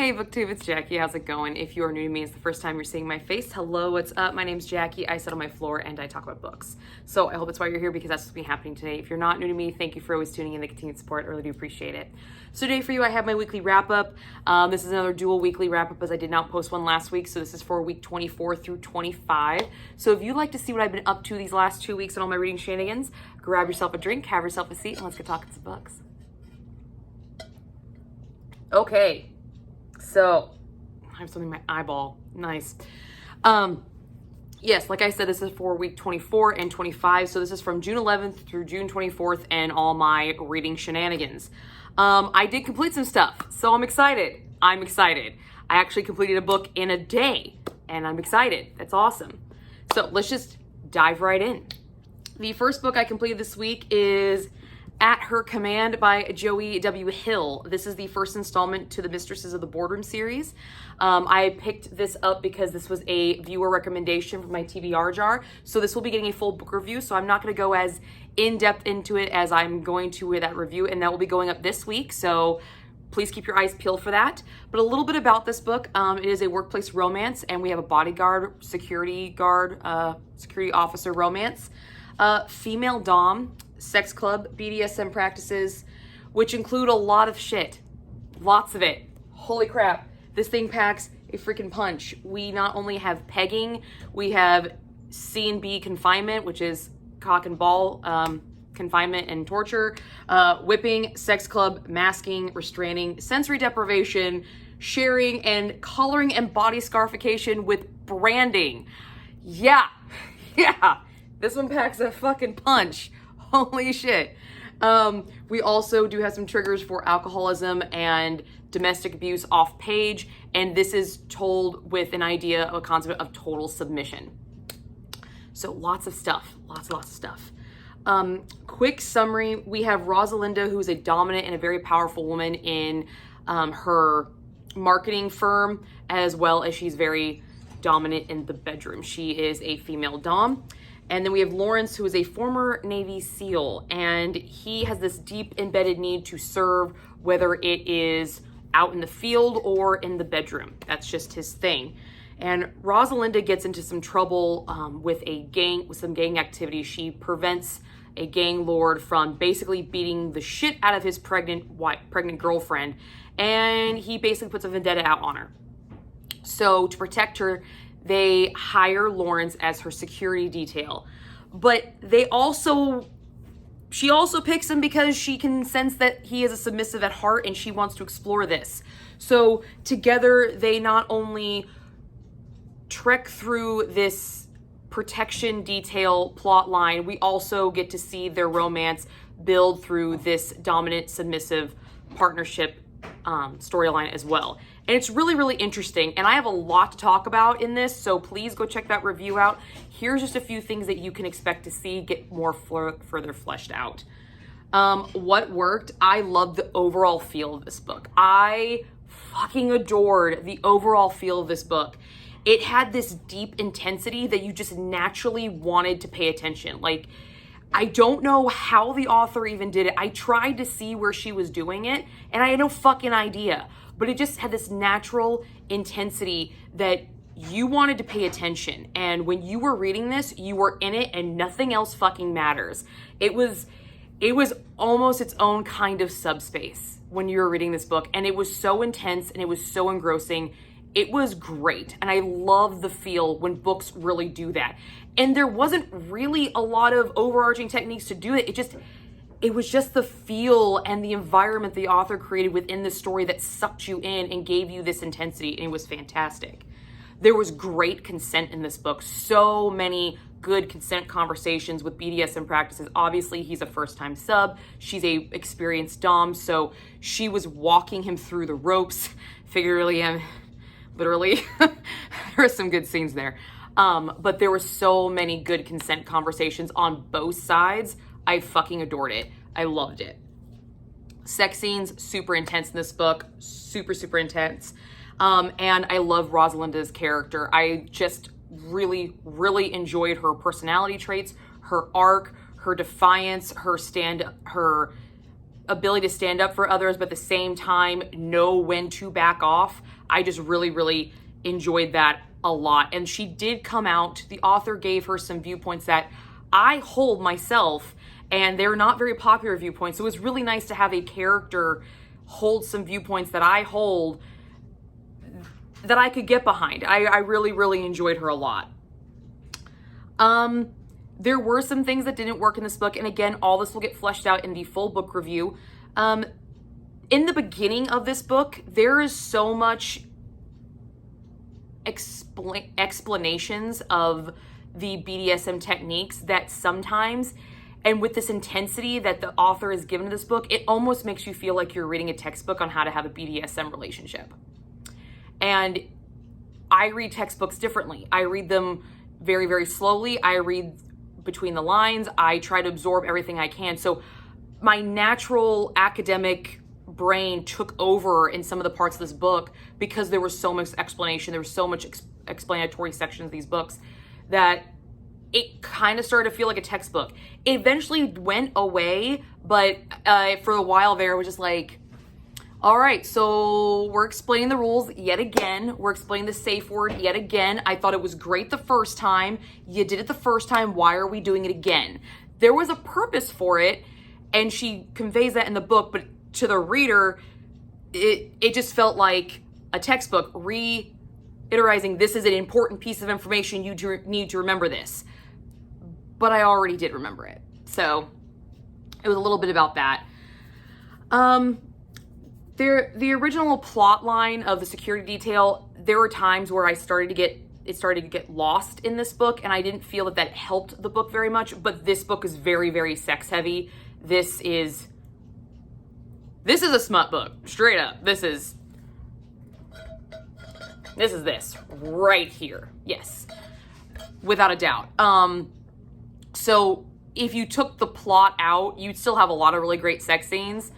Hey BookTube, it's Jackie. How's it going? If you are new to me, it's the first time you're seeing my face. Hello, what's up? My name's Jackie. I sit on my floor and I talk about books. So I hope that's why you're here, because that's what's been happening today. If you're not new to me, thank you for always tuning in. The continued support, I really do appreciate it. So today for you, I have my weekly wrap up. This is another dual weekly wrap up, as I did not post one last week. So this is for week 24 through 25. So if you'd like to see what I've been up to these last 2 weeks and all my reading shenanigans, grab yourself a drink, have yourself a seat, and let's get talking some books. Okay, so I have something in my eyeball. Nice. Yes, like I said, this is for week 24 and 25. So this is from June 11th through June 24th and all my reading shenanigans. I did complete some stuff, so I'm excited. I actually completed a book in a day, and I'm excited. That's awesome. So let's just dive right in. The first book I completed this week is At Her Command by Joey W. Hill. This is the first installment to the Mistresses of the Boardroom series. I picked this up because this was a viewer recommendation from my TBR jar. So this will be getting a full book review. So I'm not going to go as in-depth into it as I'm going to with that review. And that will be going up this week. So please keep your eyes peeled for that. But a little bit about this book. It is a workplace romance. And we have a bodyguard, security officer romance. Female dom, sex club, BDSM practices, which include a lot of shit. Lots of it. Holy crap. This thing packs a freaking punch. We not only have pegging, we have C&B confinement, which is cock and ball confinement and torture, whipping, sex club, masking, restraining, sensory deprivation, sharing, and collaring and body scarification with branding. Yeah. This one packs a fucking punch. Holy shit. We also do have some triggers for alcoholism and domestic abuse off page, and this is told with an idea of a concept of total submission. So lots of stuff, lots of stuff. Quick summary, we have Rosalinda, who is a dominant and a very powerful woman in her marketing firm, as well as she's very dominant in the bedroom. She is a female dom. And then we have Lawrence, who is a former Navy SEAL, and he has this deep embedded need to serve, whether it is out in the field or in the bedroom. That's just his thing. And Rosalinda gets into some trouble with some gang activity. She prevents a gang lord from basically beating the shit out of his pregnant girlfriend, and he basically puts a vendetta out on her. So to protect her, they hire Lawrence as her security detail. But she also picks him because she can sense that he is a submissive at heart and she wants to explore this. So together they not only trek through this protection detail plot line, we also get to see their romance build through this dominant submissive partnership storyline as well. And it's really, really interesting. And I have a lot to talk about in this, so please go check that review out. Here's just a few things that you can expect to see get more further fleshed out. What worked? I loved the overall feel of this book. I fucking adored the overall feel of this book. It had this deep intensity that you just naturally wanted to pay attention. Like, I don't know how the author even did it. I tried to see where she was doing it, and I had no fucking idea. But it just had this natural intensity that you wanted to pay attention. And when you were reading this, you were in it and nothing else fucking matters. It was almost its own kind of subspace when you were reading this book. And it was so intense and it was so engrossing. It was great. And I love the feel when books really do that. And there wasn't really a lot of overarching techniques to do it. It was just the feel and the environment the author created within the story that sucked you in and gave you this intensity, and it was fantastic. There was great consent in this book. So many good consent conversations with BDSM practices. Obviously, he's a first-time sub. She's a experienced dom, so she was walking him through the ropes, figuratively and literally. There were some good scenes there. But there were so many good consent conversations on both sides. I fucking adored it. I loved it. Sex scenes, super intense in this book. Super, super intense. And I love Rosalinda's character. I just really, really enjoyed her personality traits, her arc, her defiance, her ability to stand up for others, but at the same time know when to back off. I just really, really enjoyed that a lot. And she did come out, the author gave her some viewpoints that I hold myself, and they're not very popular viewpoints. So it was really nice to have a character hold some viewpoints that I hold that I could get behind. I really, really enjoyed her a lot. There were some things that didn't work in this book, and again, all this will get fleshed out in the full book review. In the beginning of this book, there is so much explanations of the BDSM techniques that sometimes, and with this intensity that the author has given to this book, it almost makes you feel like you're reading a textbook on how to have a BDSM relationship. And I read textbooks differently. I read them very, very slowly. I read between the lines. I try to absorb everything I can. So my natural academic brain took over in some of the parts of this book because there was so much explanation. There was so much explanatory sections of these books that it kind of started to feel like a textbook. It eventually went away, but for a while there, it was just like, all right, so we're explaining the rules yet again. We're explaining the safe word yet again. I thought it was great the first time. You did it the first time. Why are we doing it again? There was a purpose for it, and she conveys that in the book, but to the reader, it just felt like a textbook reiterating, this is an important piece of information. You need to remember this. But I already did remember it. So it was a little bit about that. The original plot line of the security detail, there were times where it started to get lost in this book, and I didn't feel that helped the book very much, but this book is very, very sex heavy. This is a smut book, straight up. This is this right here. Yes, without a doubt. So if you took the plot out, you'd still have a lot of really great sex scenes.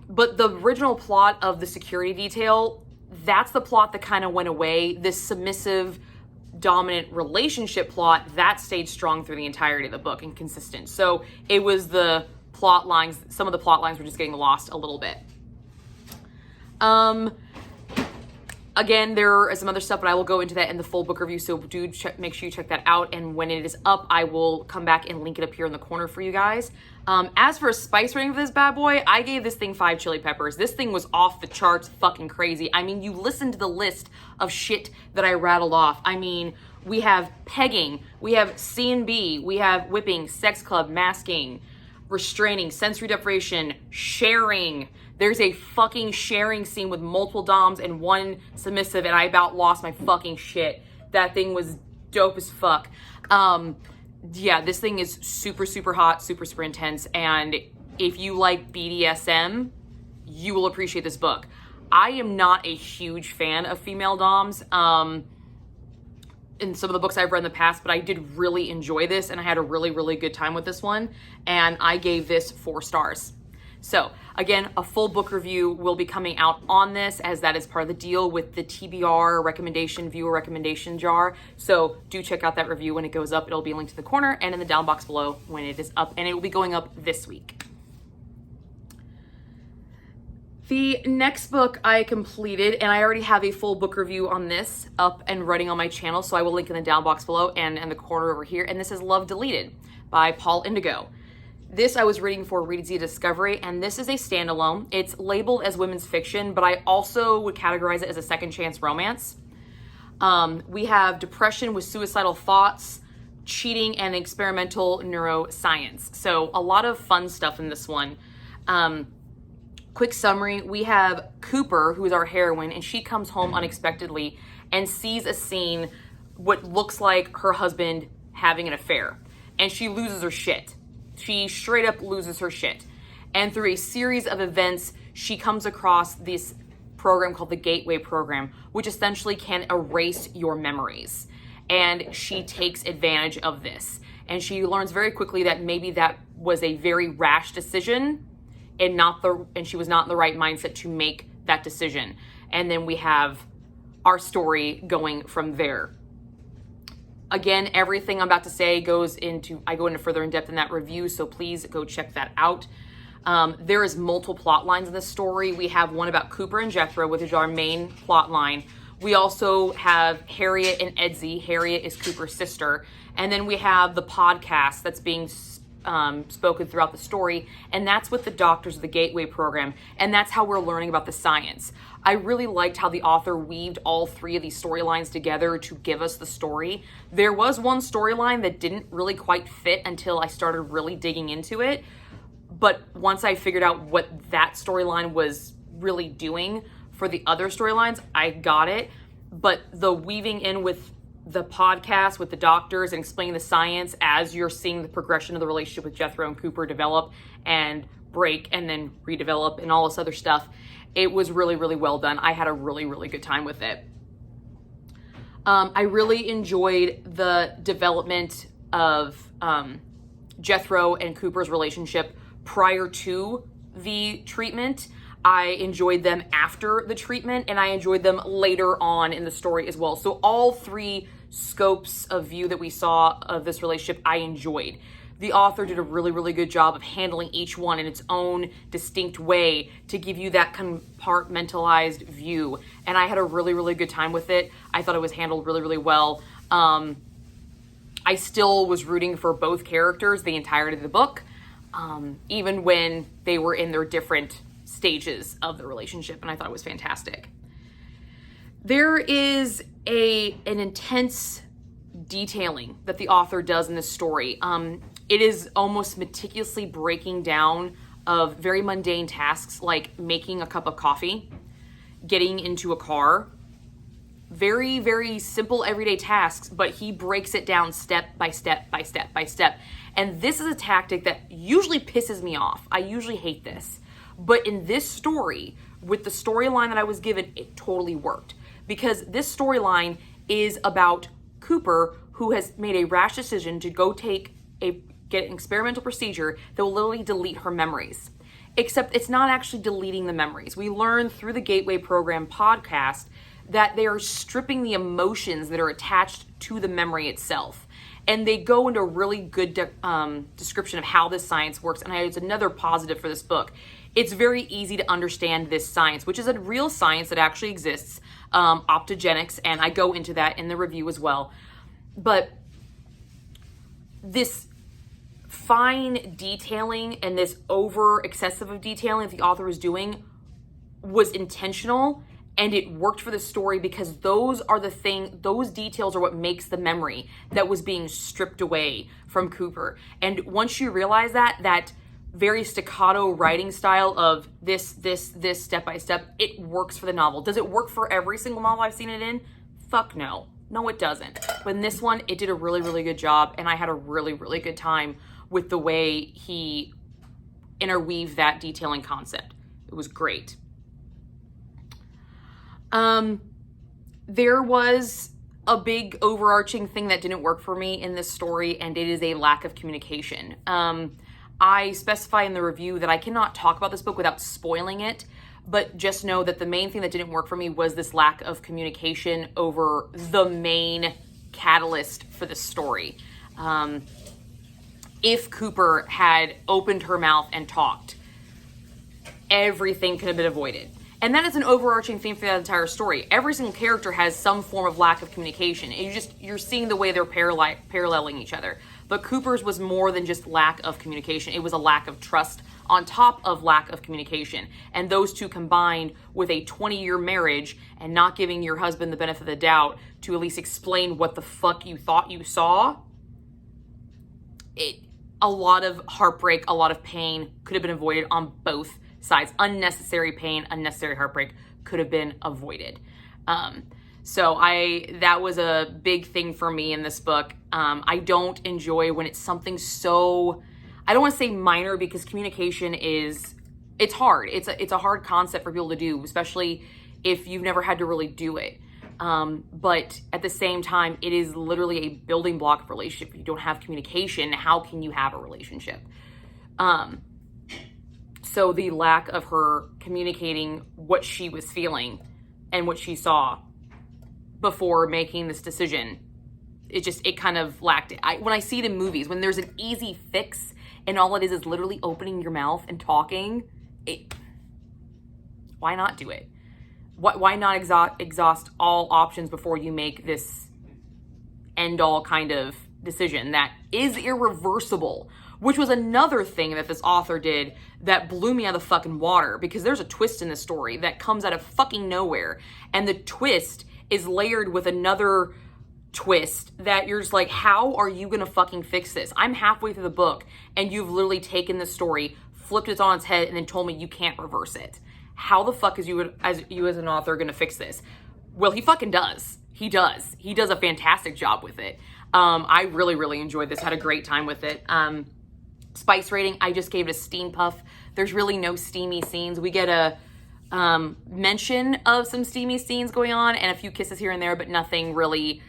But the original plot of the security detail, that's the plot that kind of went away. This submissive, dominant relationship plot, that stayed strong through the entirety of the book and consistent. So it was the plot lines, some of the plot lines were just getting lost a little bit. Again, there is some other stuff, but I will go into that in the full book review, so do make sure you check that out, and when it is up, I will come back and link it up here in the corner for you guys. As for a spice rating for this bad boy, I gave this thing 5 chili peppers. This thing was off the charts fucking crazy. I mean, you listen to the list of shit that I rattled off. I mean, we have pegging, we have C&B, we have whipping, sex club, masking, restraining, sensory deprivation, sharing. There's a fucking sharing scene with multiple doms and one submissive, and I about lost my fucking shit. That thing was dope as fuck. Yeah, this thing is super, super hot, super, super intense, and if you like BDSM, you will appreciate this book. I am not a huge fan of female doms in some of the books I've read in the past, but I did really enjoy this, and I had a really, really good time with this one, and I gave this 4 stars. So again, a full book review will be coming out on this, as that is part of the deal with the TBR recommendation, viewer recommendation jar. So do check out that review when it goes up. It'll be linked to the corner and in the down box below when it is up, and it will be going up this week. The next book I completed, and I already have a full book review on this up and running on my channel, so I will link in the down box below and in the corner over here, and this is Love Deleted by Paul Indigo. This I was reading for Read Z Discovery, and this is a standalone. It's labeled as women's fiction, but I also would categorize it as a second chance romance. We have depression with suicidal thoughts, cheating, and experimental neuroscience. So a lot of fun stuff in this one. Quick summary, we have Cooper, who is our heroine, and she comes home unexpectedly and sees a scene, what looks like her husband having an affair, and she loses her shit. She straight up loses her shit. And through a series of events, she comes across this program called the Gateway Program, which essentially can erase your memories. And she takes advantage of this. And she learns very quickly that maybe that was a very rash decision and she was not in the right mindset to make that decision. And then we have our story going from there. Again, everything I'm about to say I go into further in depth in that review, so please go check that out. There is multiple plot lines in this story. We have one about Cooper and Jethro, which is our main plot line. We also have Harriet and Edsy. Harriet is Cooper's sister. And then we have the podcast that's being spoken throughout the story, and that's with the doctors of the Gateway program, and that's how we're learning about the science. I really liked how the author weaved all three of these storylines together to give us the story. There was one storyline that didn't really quite fit until I started really digging into it, but once I figured out what that storyline was really doing for the other storylines, I got it. But the weaving in with the podcast, with the doctors, and explaining the science as you're seeing the progression of the relationship with Jethro and Cooper develop and break and then redevelop and all this other stuff, it was really, really well done. I had a really, really good time with it. I really enjoyed the development of Jethro and Cooper's relationship prior to the treatment. I enjoyed them after the treatment, and I enjoyed them later on in the story as well. So all three scopes of view that we saw of this relationship, I enjoyed. The author did a really, really good job of handling each one in its own distinct way to give you that compartmentalized view. And I had a really, really good time with it. I thought it was handled really, really well. I still was rooting for both characters the entirety of the book, even when they were in their different stages of the relationship, and I thought it was fantastic. There is an intense detailing that the author does in this story. It is almost meticulously breaking down of very mundane tasks like making a cup of coffee, getting into a car. Very, very simple everyday tasks, but he breaks it down step by step by step by step. And this is a tactic that usually pisses me off. I usually hate this. But in this story, with the storyline that I was given, it totally worked. Because this storyline is about Cooper, who has made a rash decision to go get an experimental procedure that will literally delete her memories. Except it's not actually deleting the memories. We learn through the Gateway Program podcast that they are stripping the emotions that are attached to the memory itself. And they go into a really good description of how this science works. And it's another positive for this book. It's very easy to understand this science, which is a real science that actually exists, optogenics, and I go into that in the review as well. But this fine detailing and this over excessive of detailing that the author was doing was intentional, and it worked for the story because those details are what makes the memory that was being stripped away from Cooper. And once you realize that very staccato writing style of this step by step, it works for the novel. Does it work for every single novel I've seen it in? Fuck no. No, it doesn't. But in this one, it did a really, really good job, and I had a really, really good time with the way he interweaved that detailing concept. It was great. There was a big overarching thing that didn't work for me in this story, and it is a lack of communication. I specify in the review that I cannot talk about this book without spoiling it, but just know that the main thing that didn't work for me was this lack of communication over the main catalyst for the story. If Cooper had opened her mouth and talked, everything could have been avoided. And that is an overarching theme for that entire story. Every single character has some form of lack of communication. And you're seeing the way they're paralleling each other. But Cooper's was more than just lack of communication. It was a lack of trust on top of lack of communication. And those two combined with a 20-year marriage and not giving your husband the benefit of the doubt to at least explain what the fuck you thought you saw, a lot of heartbreak, a lot of pain could have been avoided on both sides. Unnecessary pain, unnecessary heartbreak could have been avoided. So that was a big thing for me in this book. I don't enjoy when it's something so, I don't want to say minor, because communication it's hard. It's a hard concept for people to do, especially if you've never had to really do it. But at the same time, it is literally a building block of a relationship. If you don't have communication, how can you have a relationship? So the lack of her communicating what she was feeling and what she saw before making this decision, it kind of lacked it. When I see it in movies, when there's an easy fix and all it is literally opening your mouth and talking, why not do it? Why not exhaust all options before you make this end-all kind of decision that is irreversible? Which was another thing that this author did that blew me out of the fucking water, because there's a twist in this story that comes out of fucking nowhere. And the twist is layered with another twist that you're just like, how are you gonna fucking fix this? I'm halfway through the book and you've literally taken the story, flipped it on its head, and then told me you can't reverse it. How the fuck is you as an author gonna fix this? Well, he fucking does. He does. He does a fantastic job with it. I really, really enjoyed this. Had a great time with it. Spice rating, I just gave it a steam puff. There's really no steamy scenes. We get a mention of some steamy scenes going on and a few kisses here and there, but nothing really,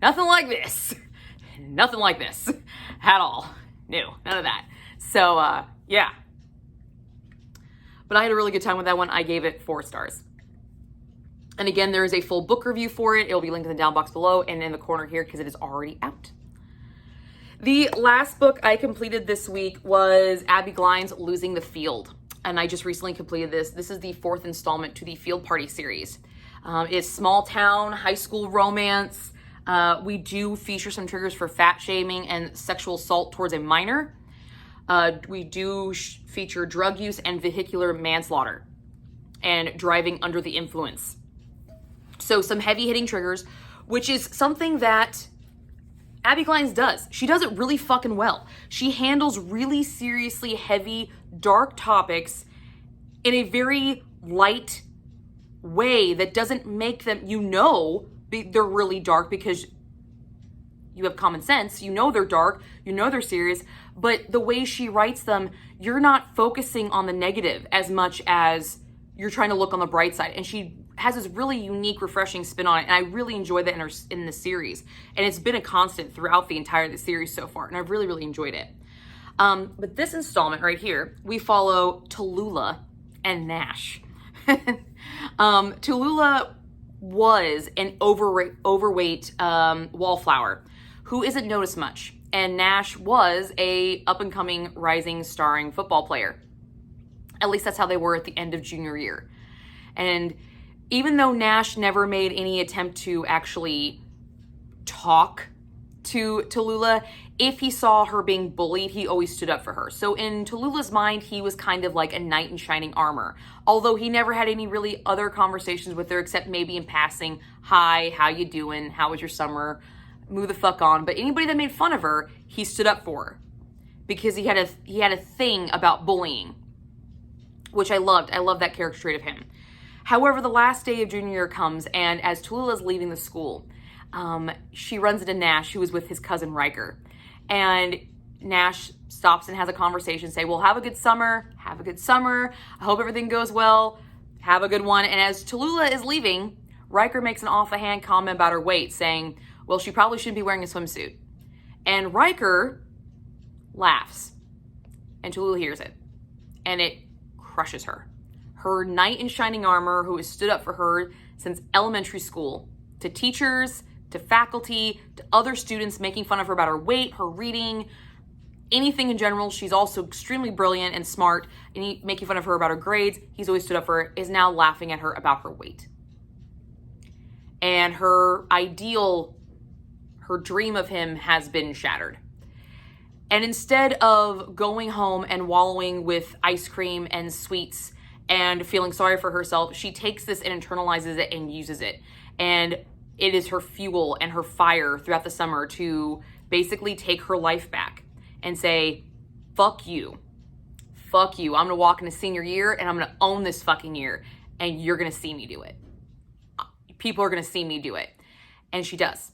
nothing like this. Nothing like this at all. No, none of that. So, yeah. But I had a really good time with that one. I gave it 4 stars. And again, there is a full book review for it. It'll be linked in the down box below and in the corner here because it is already out. The last book I completed this week was Abbi Glines' Losing the Field. And I just recently completed this. This is the 4th installment to the Field Party series. It's small town, high school romance. We do feature some triggers for fat shaming and sexual assault towards a minor. We do feature drug use and vehicular manslaughter and driving under the influence. So some heavy hitting triggers, which is something that Abbi Glines does. She does it really fucking well. She handles really seriously heavy, dark topics in a very light way that doesn't make them, they're really dark because you have common sense. You know they're dark. You know they're serious. But the way she writes them, you're not focusing on the negative as much as you're trying to look on the bright side. And she has this really unique, refreshing spin on it. And I really enjoyed that in the series. And it's been a constant throughout the entire series so far. And I've really, really enjoyed it. But this installment right here, we follow Tallulah and Nash. Tallulah was an overweight wallflower who isn't noticed much. And Nash was a up-and-coming, rising, starring football player. At least that's how they were at the end of junior year. And even though Nash never made any attempt to actually talk to Tallulah, if he saw her being bullied, he always stood up for her. So in Tallulah's mind, he was kind of like a knight in shining armor. Although he never had any really other conversations with her except maybe in passing, hi, how you doing? How was your summer? Move the fuck on. But anybody that made fun of her, he stood up for her because he had a thing about bullying, which I loved. I love that character trait of him. However, the last day of junior year comes, and as Tallulah's leaving the school, she runs into Nash, who is with his cousin Riker. And Nash stops and has a conversation, say, well, have a good summer. Have a good summer. I hope everything goes well. Have a good one. And as Tallulah is leaving, Riker makes an off-the-hand comment about her weight, saying, well, she probably shouldn't be wearing a swimsuit. And Riker laughs, and Tallulah hears it, and it crushes her. Her knight in shining armor, who has stood up for her since elementary school, to teachers, to faculty, to other students making fun of her about her weight, her reading, anything in general. She's also extremely brilliant and smart, and making fun of her about her grades. He's always stood up for her, is now laughing at her about her weight. And her ideal, her dream of him has been shattered. And instead of going home and wallowing with ice cream and sweets and feeling sorry for herself, she takes this and internalizes it and uses it. And it is her fuel and her fire throughout the summer to basically take her life back and say, fuck you. Fuck you. I'm going to walk into senior year and I'm going to own this fucking year. And you're going to see me do it. People are going to see me do it. And she does.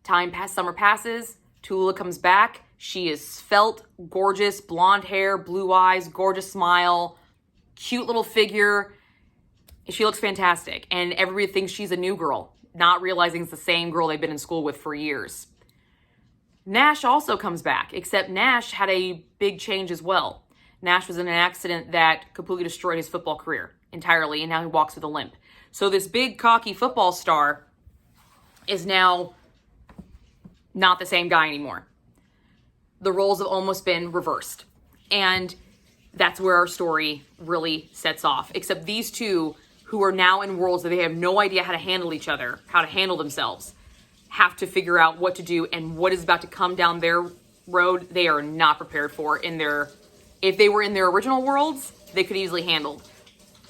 Summer passes. Tallulah comes back. She is svelte, gorgeous, blonde hair, blue eyes, gorgeous smile, cute little figure. She looks fantastic. And everybody thinks she's a new girl, not realizing it's the same girl they've been in school with for years. Nash also comes back, except Nash had a big change as well. Nash was in an accident that completely destroyed his football career entirely, and now he walks with a limp. So this big, cocky football star is now not the same guy anymore. the roles have almost been reversed. And that's where our story really sets off. Except these two, who are now in worlds that they have no idea how to handle each other, how to handle themselves, have to figure out what to do, and what is about to come down their road, they are not prepared for. If they were in their original worlds, they could easily handle.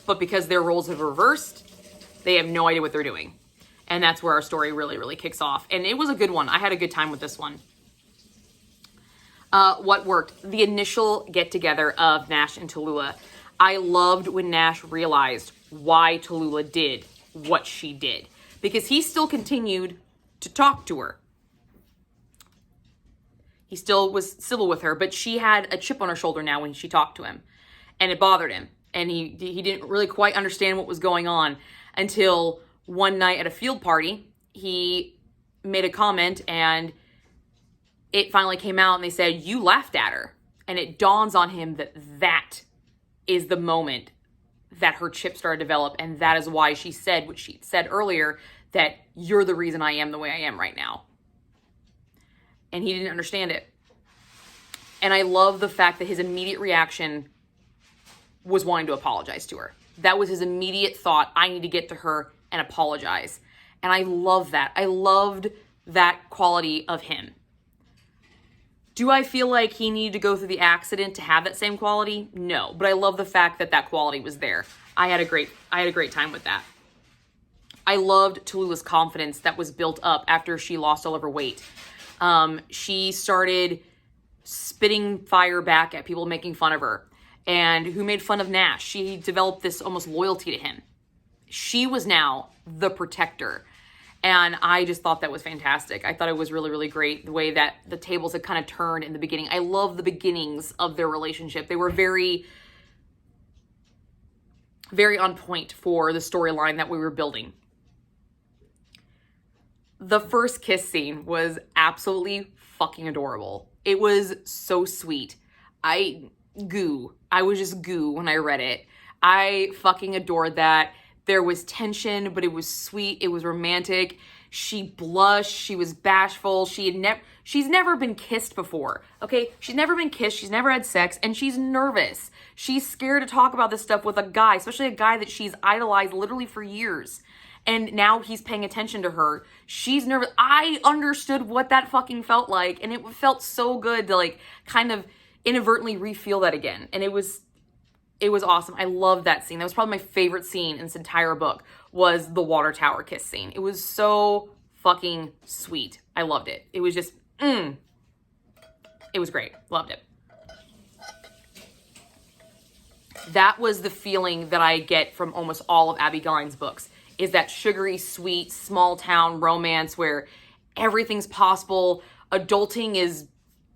But because their roles have reversed, they have no idea what they're doing. And that's where our story really, really kicks off. And it was a good one. I had a good time with this one. What worked? The initial get-together of Nash and Tallulah. I loved when Nash realized why Tallulah did what she did. Because he still continued to talk to her. He still was civil with her, but she had a chip on her shoulder now when she talked to him. And it bothered him. And he didn't really quite understand what was going on until one night at a field party, he made a comment and it finally came out and they said, you laughed at her. And it dawns on him that that is the moment that her chip started to develop. And that is why she said what she said earlier, that you're the reason I am the way I am right now. And he didn't understand it. And I love the fact that his immediate reaction was wanting to apologize to her. That was his immediate thought. I need to get to her and apologize. And I love that. I loved that quality of him. Do I feel like he needed to go through the accident to have that same quality? No, but I love the fact that that quality was there. I had a great time with that. I loved Tallulah's confidence that was built up after she lost all of her weight. She started spitting fire back at people making fun of her and who made fun of Nash. She developed this almost loyalty to him. She was now the protector. And I just thought that was fantastic. I thought it was really, really great the way that the tables had kind of turned in the beginning. I love the beginnings of their relationship. They were very, very on point for the storyline that we were building. The first kiss scene was absolutely fucking adorable. It was so sweet. I was just goo when I read it. I fucking adored that. There was tension, but it was sweet. It was romantic. She blushed. She was bashful. She's never been kissed before. Okay? She's never been kissed. She's never had sex. And she's nervous. She's scared to talk about this stuff with a guy, especially a guy that she's idolized literally for years. And now he's paying attention to her. She's nervous. I understood what that fucking felt like. And it felt so good to like kind of inadvertently re-feel that again. And it was awesome. I loved that scene. That was probably my favorite scene in this entire book, was the water tower kiss scene. It was so fucking sweet. I loved it. It was just, it was great. Loved it. That was the feeling that I get from almost all of Abbi Glines' books, is that sugary, sweet, small town romance where everything's possible. Adulting is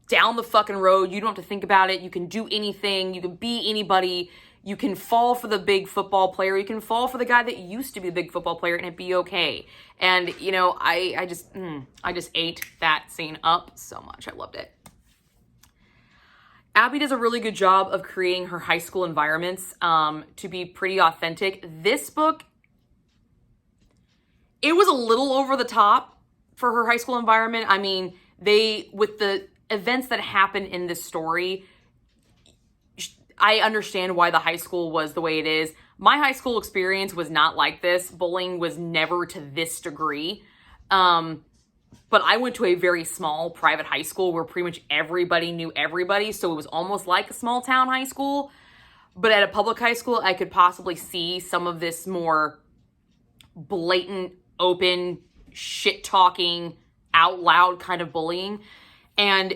down the fucking road. You don't have to think about it. You can do anything. You can be anybody. You can fall for the big football player. You can fall for the guy that used to be the big football player and it be okay. And, you know, I just ate that scene up so much. I loved it. Abbi does a really good job of creating her high school environments to be pretty authentic. This book, it was a little over the top for her high school environment. I mean, with the events that happen in this story, I understand why the high school was the way it is. My high school experience was not like this. Bullying was never to this degree. But I went to a very small private high school where pretty much everybody knew everybody. So it was almost like a small town high school. But at a public high school, I could possibly see some of this more blatant, open, shit-talking, out loud kind of bullying. And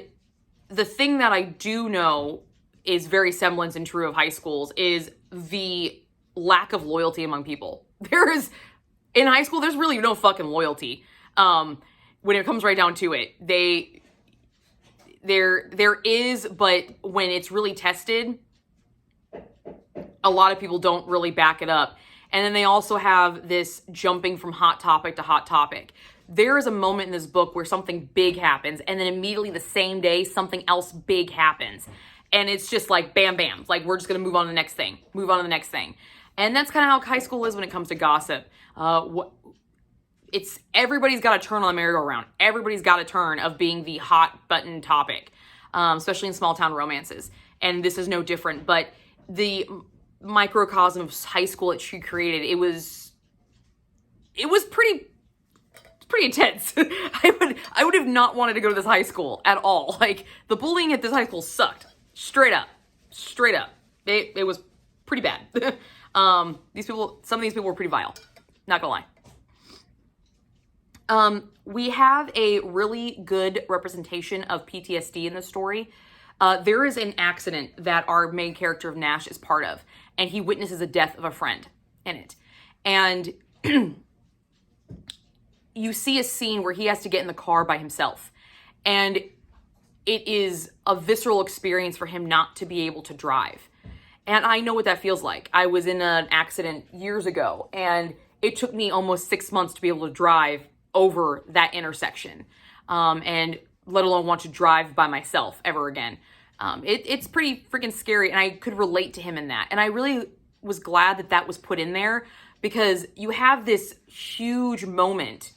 the thing that I do know is very semblance and true of high schools is the lack of loyalty among people. In high school, there's really no fucking loyalty. When it comes right down to it, there is, but when it's really tested, a lot of people don't really back it up. And then they also have this jumping from hot topic to hot topic. There is a moment in this book where something big happens, and then immediately the same day, something else big happens. And it's just like, bam, bam. Like, we're just going to move on to the next thing. Move on to the next thing. And that's kind of how high school is when it comes to gossip. Everybody's got a turn on the merry-go-round. Everybody's got a turn of being the hot button topic. especially in small town romances. And this is no different, but the microcosm of high school that she created, it was pretty intense. I would have not wanted to go to this high school at all. Like, the bullying at this high school sucked. Straight up. It was pretty bad. Some of these people were pretty vile. Not gonna lie. We have a really good representation of PTSD in this story. There is an accident that our main character of Nash is part of, and he witnesses the death of a friend in it. And you see a scene where he has to get in the car by himself. And it is a visceral experience for him not to be able to drive. And I know what that feels like. I was in an accident years ago, and it took me almost 6 months to be able to drive over that intersection. And let alone want to drive by myself ever again. It's pretty freaking scary, and I could relate to him in that. And I really was glad that that was put in there, because you have this huge moment.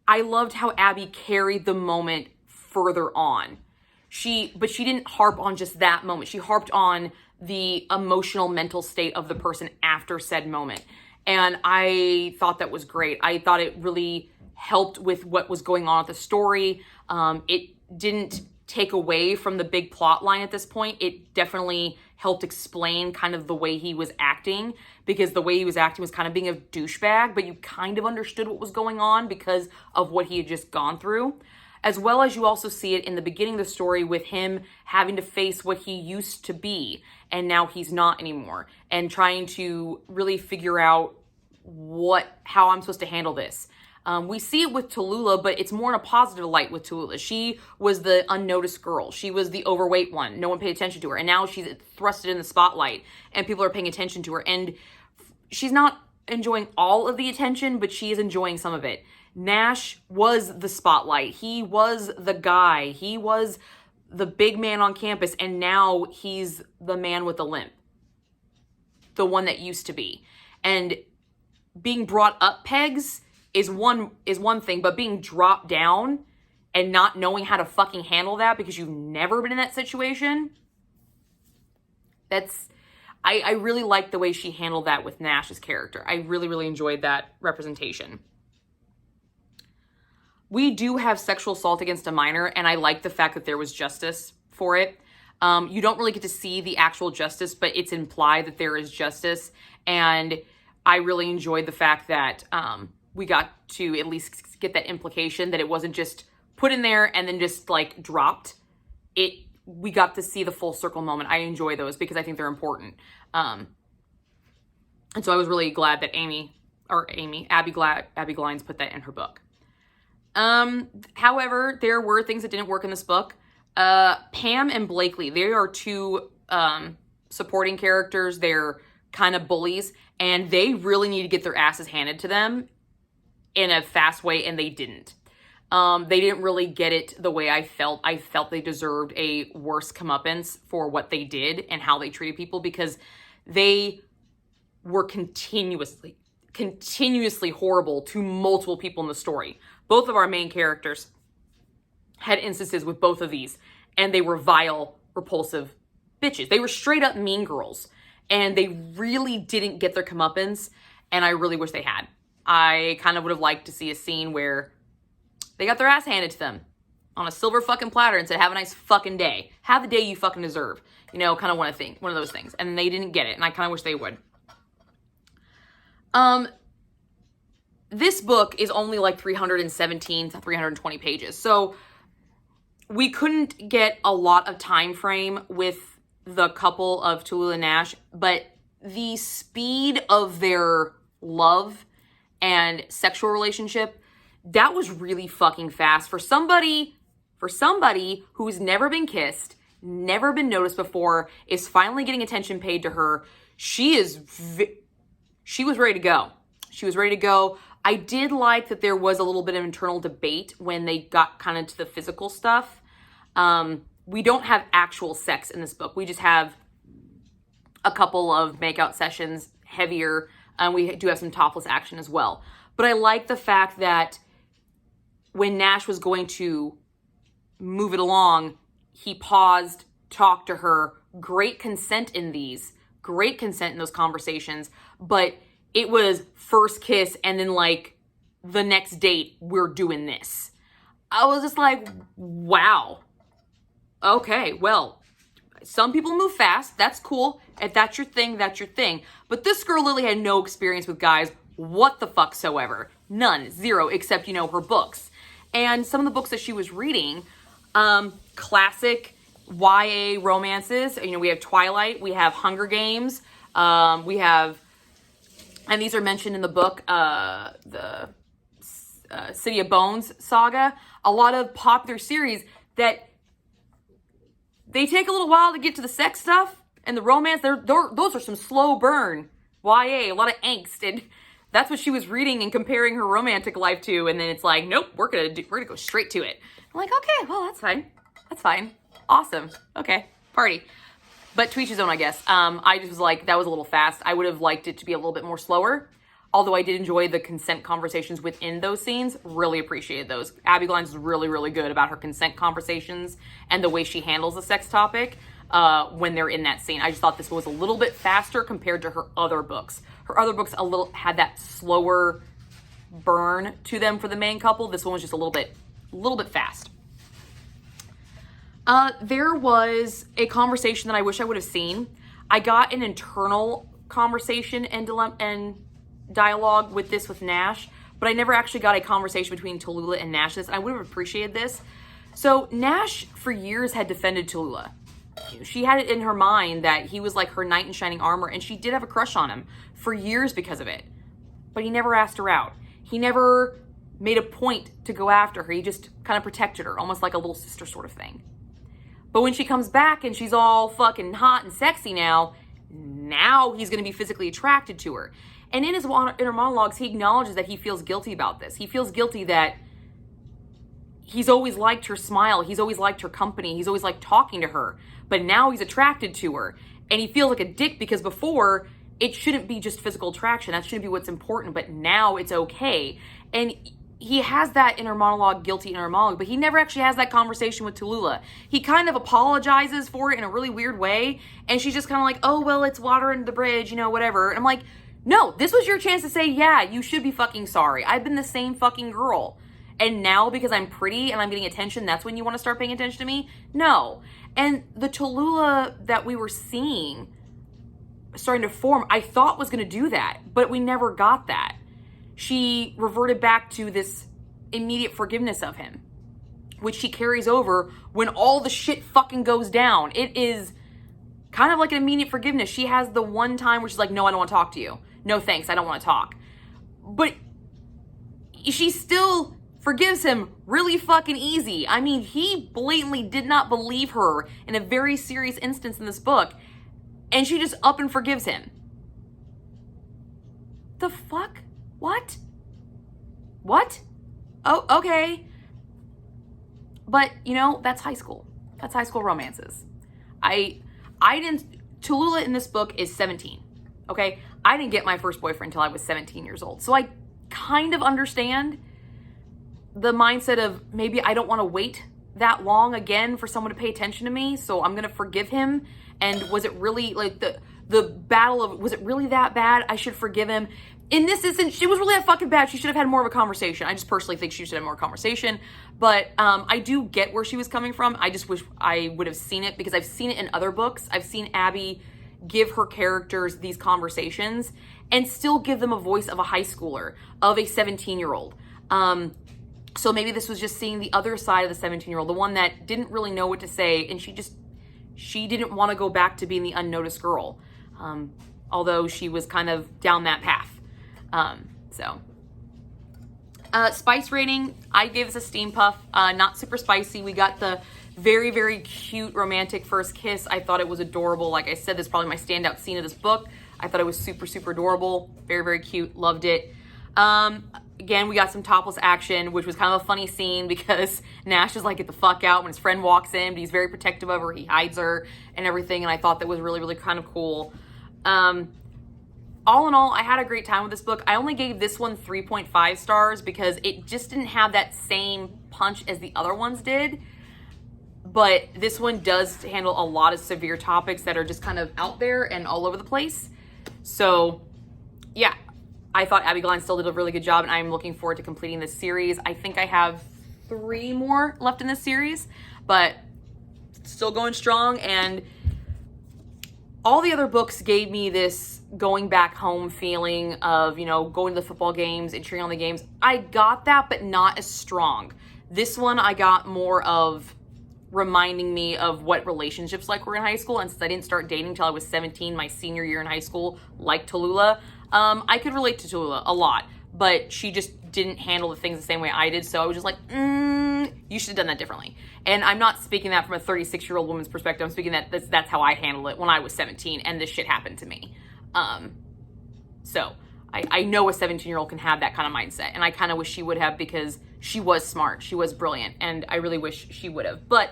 I loved how Abbi carried the moment further on. But she didn't harp on just that moment. She harped on the emotional, mental state of the person after said moment. And I thought that was great. I thought it really helped with what was going on with the story. It didn't take away from the big plot line at this point. It definitely helped explain kind of the way he was acting, because the way he was acting was kind of being a douchebag, but you kind of understood what was going on because of what he had just gone through. As well as you also see it in the beginning of the story with him having to face what he used to be and now he's not anymore, and trying to really figure out how I'm supposed to handle this. We see it with Tallulah, but it's more in a positive light with Tallulah. She was the unnoticed girl. She was the overweight one. No one paid attention to her. And now she's thrusted in the spotlight and people are paying attention to her. And she's not enjoying all of the attention, but she is enjoying some of it. Nash was the spotlight. He was the guy. He was the big man on campus. And now he's the man with the limp. The one that used to be. And being brought up pegs is one thing, but being dropped down and not knowing how to fucking handle that because you've never been in that situation, I really liked the way she handled that with Nash's character. I really, really enjoyed that representation. We do have sexual assault against a minor, and I like the fact that there was justice for it. You don't really get to see the actual justice, but it's implied that there is justice, and I really enjoyed the fact that we got to at least get that implication that it wasn't just put in there and then just like dropped. We got to see the full circle moment. I enjoy those because I think they're important. And so I was really glad that Abbi Glines put that in her book. However, there were things that didn't work in this book. Pam and Blakely, they are two supporting characters. They're kind of bullies, and they really need to get their asses handed to them in a fast way, and they didn't. They didn't really get it the way I felt. I felt they deserved a worse comeuppance for what they did and how they treated people, because they were continuously horrible to multiple people in the story. Both of our main characters had instances with both of these, and they were vile, repulsive bitches. They were straight up mean girls, and they really didn't get their comeuppance, and I really wish they had. I kind of would have liked to see a scene where they got their ass handed to them on a silver fucking platter and said, have a nice fucking day. Have the day you fucking deserve. You know, kind of one of those things. And they didn't get it, and I kind of wish they would. This book is only like 317 to 320 pages. So we couldn't get a lot of time frame with the couple of Tallulah and Nash, but the speed of their love and sexual relationship, that was really fucking fast for somebody who's never been kissed, never been noticed before, is finally getting attention paid to her. She was ready to go. She was ready to go. I did like that there was a little bit of internal debate when they got kind of to the physical stuff. We don't have actual sex in this book. We just have a couple of makeout sessions, heavier, and we do have some topless action as well. But I like the fact that when Nash was going to move it along, he paused, talked to her, great consent in those conversations, but it was first kiss and then like the next date, we're doing this. I was just like, wow. Okay, well, some people move fast. That's cool. If that's your thing, that's your thing. But this girl literally had no experience with guys what the fucksoever. None. Zero, except, you know, her books. And some of the books that she was reading, classic YA romances. You know, we have Twilight, we have Hunger Games, we have, and these are mentioned in the book, the City of Bones saga. A lot of popular series that they take a little while to get to the sex stuff and the romance. Those are some slow burn YA, a lot of angst, and that's what she was reading and comparing her romantic life to. And then it's like, nope, we're gonna go straight to it. I'm like, okay, well, that's fine, awesome, okay, party. But to each his own, I guess. I just was like, that was a little fast. I would have liked it to be a little bit more slower. Although I did enjoy the consent conversations within those scenes, really appreciated those. Abbi Glines is really, really good about her consent conversations and the way she handles the sex topic when they're in that scene. I just thought this was a little bit faster compared to her other books. Her other books had that slower burn to them for the main couple. This one was just a little bit fast. There was a conversation that I wish I would have seen. I got an internal conversation and dialogue with Nash, but I never actually got a conversation between Tallulah and Nash. And I would have appreciated this. So Nash for years had defended Tallulah. She had it in her mind that he was like her knight in shining armor, and she did have a crush on him for years because of it. But he never asked her out. He never made a point to go after her. He just kind of protected her, almost like a little sister sort of thing. But when she comes back and she's all fucking hot and sexy now he's going to be physically attracted to her. And in his inner monologues, he acknowledges that he feels guilty about this. He feels guilty that he's always liked her smile. He's always liked her company. He's always liked talking to her. But now he's attracted to her. And he feels like a dick because before, it shouldn't be just physical attraction. That shouldn't be what's important. But now it's okay. And he has that inner monologue, guilty inner monologue, but he never actually has that conversation with Tallulah. He kind of apologizes for it in a really weird way. And she's just kind of like, oh, well, it's water under the bridge, you know, whatever. And I'm like, no, this was your chance to say, yeah, you should be fucking sorry. I've been the same fucking girl. And now because I'm pretty and I'm getting attention, that's when you want to start paying attention to me? No. And the Tallulah that we were seeing starting to form, I thought was going to do that, but we never got that. She reverted back to this immediate forgiveness of him, which she carries over when all the shit fucking goes down. It is kind of like an immediate forgiveness. She has the one time where she's like, no, I don't want to talk to you. No, thanks. I don't want to talk. But she still forgives him really fucking easy. I mean, he blatantly did not believe her in a very serious instance in this book. And she just up and forgives him. The fuck? What? Oh, okay. But, you know, that's high school. That's high school romances. Tallulah in this book is 17. Okay? I didn't get my first boyfriend until I was 17 years old. So I kind of understand the mindset of maybe I don't want to wait that long again for someone to pay attention to me. So I'm going to forgive him. And was it really like the battle of, was it really that bad? I should forgive him. In this instance, she was really that fucking bad. She should have had more of a conversation. I just personally think she should have more conversation. But I do get where she was coming from. I just wish I would have seen it because I've seen it in other books. I've seen Abbi give her characters these conversations and still give them a voice of a high schooler, of a 17-year-old. So maybe this was just seeing the other side of the 17-year-old, the one that didn't really know what to say, and she didn't want to go back to being the unnoticed girl, although she was kind of down that path. Spice rating, I gave this a steam puff, not super spicy. We got the very, very cute romantic first kiss. I thought it was adorable. Like I said, this is probably my standout scene of this book. I thought it was super, super adorable. Very, very cute. Loved it. Again, we got some topless action, which was kind of a funny scene because Nash is like, get the fuck out when his friend walks in, but he's very protective of her. He hides her and everything. And I thought that was really, really kind of cool. All in all, I had a great time with this book. I only gave this one 3.5 stars because it just didn't have that same punch as the other ones did. but this one does handle a lot of severe topics that are just kind of out there and all over the place. So yeah, I thought Abbi Glines still did a really good job, and I'm looking forward to completing this series. I think I have 3 more left in this series, but still going strong. And all the other books gave me this going back home feeling of, you know, going to the football games and cheering on the games. I got that, but not as strong. This one, I got more of reminding me of what relationships like were in high school. And since I didn't start dating until I was 17, my senior year in high school, like Tallulah, I could relate to Tallulah a lot, but she just didn't handle the things the same way I did. So I was just like, you should have done that differently. And I'm not speaking that from a 36-year-old woman's perspective. I'm speaking that that's how I handled it when I was 17 and this shit happened to me. So I know a 17-year-old can have that kind of mindset, and I kind of wish she would have, because she was smart, she was brilliant, and I really wish she would have. But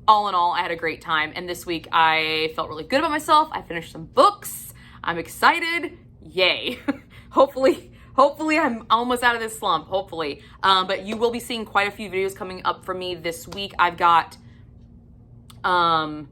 all in all, I had a great time, and this week I felt really good about myself. I finished some books. I'm excited. Yay. Hopefully I'm almost out of this slump, hopefully. But you will be seeing quite a few videos coming up from me this week. I've got a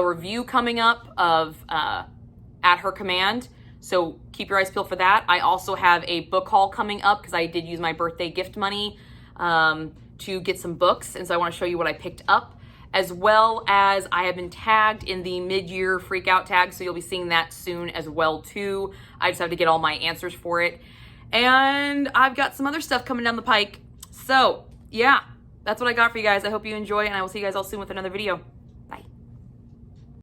review coming up of At Her Command, so keep your eyes peeled for that. I also have a book haul coming up, because I did use my birthday gift money to get some books, and so I want to show you what I picked up, as well as I have been tagged in the mid-year freak out tag, so you'll be seeing that soon as well too. I just have to get all my answers for it. And I've got some other stuff coming down the pike. So yeah, that's what I got for you guys. I hope you enjoy, and I will see you guys all soon with another video.